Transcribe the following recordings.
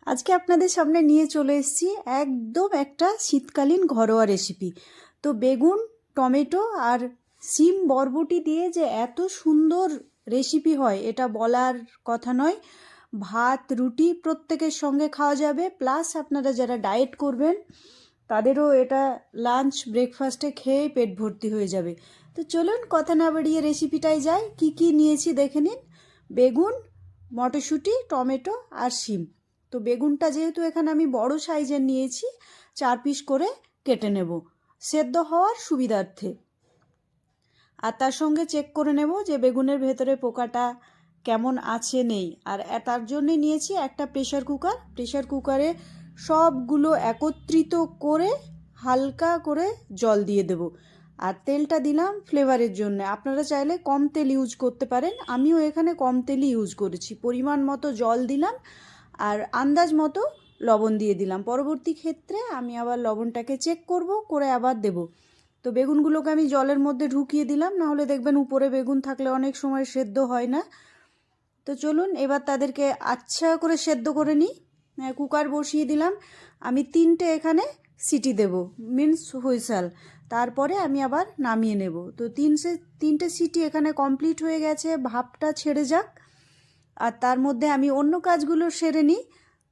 আজকে আপনাদের সামনে নিয়ে চলে এসেছি একদম একটা শীতকালীন ঘরোয়া রেসিপি। তো বেগুন, টমেটো আর শিম বরবটি দিয়ে যে এত সুন্দর রেসিপি হয় এটা বলার কথা নয়। ভাত, রুটি প্রত্যেকের সঙ্গে খাওয়া যাবে, প্লাস আপনারা যারা ডায়েট করবেন তাদেরও এটা লাঞ্চ ব্রেকফাস্টে খেয়ে পেট ভর্তি হয়ে যাবে। তো চলুন কথা না বাড়িয়ে রেসিপিটায় যাই। কি কি নিয়েছি দেখে নিন। বেগুন, মটরশুঁটি, টমেটো আর শিম। তো বেগুনটা যেহেতু এখানে আমি বড় সাইজের নিয়েছি, 4 পিস করে কেটে নেব সেদ্ধ হওয়ার সুবিধার্থে। আর তার সঙ্গে চেক করে নেব যে বেগুনের ভেতরে পোকাটা কেমন আছে নেই। আর তার জন্যে নিয়েছি একটা প্রেশার কুকার। প্রেশার কুকারে সবগুলো একত্রিত করে হালকা করে জল দিয়ে দেব। আর তেলটা দিলাম ফ্লেভারের জন্য। আপনারা চাইলে কম তেল ইউজ করতে পারেন, আমিও এখানে কম তেলই ইউজ করেছি। পরিমাণ মতো জল দিলাম আর আন্দাজ মতো লবণ দিয়ে দিলাম। পরবর্তী ক্ষেত্রে আমি আবার লবণটাকে চেক করব, করে আবার দেব। তো বেগুনগুলোকে আমি জলের মধ্যে ঢুকিয়ে দিলাম, নাহলে দেখবেন উপরে বেগুন থাকলে অনেক সময় সেদ্ধ হয় না। তো চলুন এবার তাদেরকে আচ্ছা করে সেদ্ধ করে নিই। কুকার বসিয়ে দিলাম, আমি 3টে এখানে সিটি দেব, মিন্স হুইসেল। তারপরে আমি আবার নামিয়ে নেব। তো 3টে সিটি এখানে কমপ্লিট হয়ে গেছে, ভাপটা ছেড়ে যাক। আর তার মধ্যে আমি অন্য কাজগুলো সেরে নিই।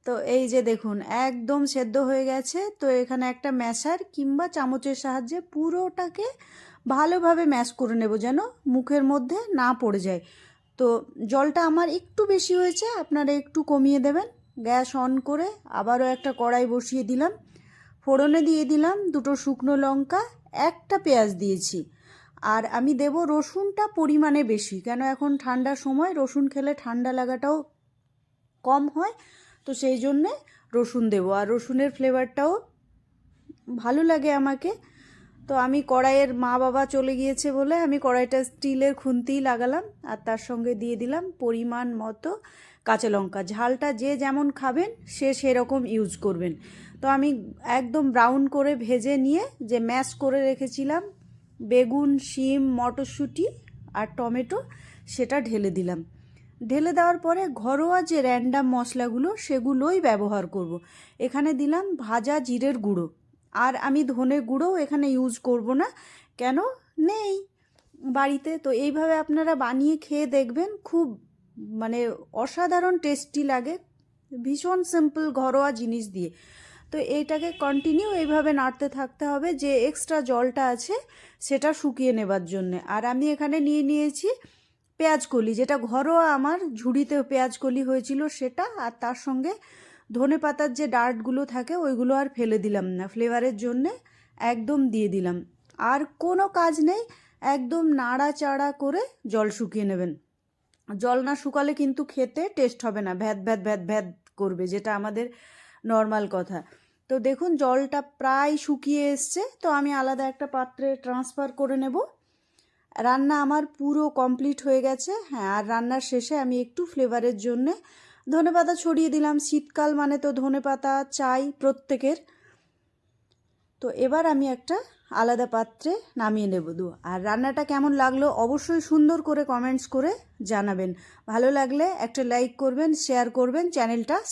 তো এই যে দেখুন একদম সেদ্ধ হয়ে গেছে। তো এখানে একটা ম্যাশার কিংবা চামচের সাহায্যে পুরোটাকে ভালোভাবে ম্যাশ করে নেব, যেন মুখের মধ্যে না পড়ে যায়। তো জলটা আমার একটু বেশি হয়েছে, আপনারা একটু কমিয়ে দেবেন। গ্যাস অন করে আবারও একটা কড়াই বসিয়ে দিলাম। ফোড়নে দিয়ে দিলাম 2টো শুকনো লঙ্কা, একটা পেঁয়াজ দিয়েছি। আর আমি দেব রসুনটা পরিমাণে বেশি, কেন এখন ঠান্ডার সময় রসুন খেলে ঠান্ডা লাগাটাও কম হয়। তো সেই জন্যে রসুন দেব, আর রসুনের ফ্লেভারটাও ভালো লাগে আমাকে। তো আমি কড়াইয়ের মা বাবা চলে গিয়েছে বলে আমি কড়াইটা স্টিলের খুন্তিই লাগালাম। আর তার সঙ্গে দিয়ে দিলাম পরিমাণ মতো কাঁচা লঙ্কা। ঝালটা যে যেমন খাবেন সে সেরকম ইউজ করবেন। তো আমি একদম ব্রাউন করে ভেজে নিয়ে যে ম্যাশ করে রেখেছিলাম বেগুন, শিম, মটরশুঁটি আর টমেটো, সেটা ঢেলে দিলাম। ঢেলে দেওয়ার পরে ঘরোয়া যে র্যান্ডাম মশলাগুলো সেগুলোই ব্যবহার করব। এখানে দিলাম ভাজা জিরের গুঁড়ো। আর আমি ধনে গুঁড়োও এখানে ইউজ করব না, কেন নেই বাড়িতে। তো এইভাবে আপনারা বানিয়ে খেয়ে দেখবেন, খুব মানে অসাধারণ টেস্টি লাগে, ভীষণ সিম্পল ঘরোয়া জিনিস দিয়ে। তো এইটাকে কন্টিনিউ এইভাবে নাড়তে থাকতে হবে, যে এক্সট্রা জলটা আছে সেটা শুকিয়ে নেবার জন্যে। আর আমি এখানে নিয়েছি পেঁয়াজকলি, যেটা ঘরোয়া আমার ঝুড়িতে পেঁয়াজকলি হয়েছিল সেটা। আর তার সঙ্গে ধনে পাতার যে ডাঁটগুলো থাকে ওইগুলো আর ফেলে দিলাম না, ফ্লেভারের জন্যে একদম দিয়ে দিলাম। আর কোনো কাজ নেই, একদম নাড়াচাড়া করে জল শুকিয়ে নেবেন। জল না শুকালে কিন্তু খেতে টেস্ট হবে না, ভ্যাদ ভ্যাদ ভ্যাদ ভ্যাদ করবে, যেটা আমাদের নর্মাল কথা। তো দেখুন জলটা প্রায় শুকিয়ে এসছে। তো আমি আলাদা একটা পাত্রে ট্রান্সফার করে নেব। রান্না আমার পুরো কমপ্লিট হয়ে গেছে। হ্যাঁ, আর রান্নার শেষে আমি একটু ফ্লেভারের জন্যে ধনেপাতা ছড়িয়ে দিলাম। শীতকাল মানে তো ধনেপাতা চাই প্রত্যেকের। তো এবার আমি একটা আলাদা পাত্রে নামিয়ে নেব। আর রান্নাটা কেমন লাগলো অবশ্যই সুন্দর করে কমেন্টস করে জানাবেন। ভালো লাগলে একটা লাইক করবেন, শেয়ার করবেন, চ্যানেলটা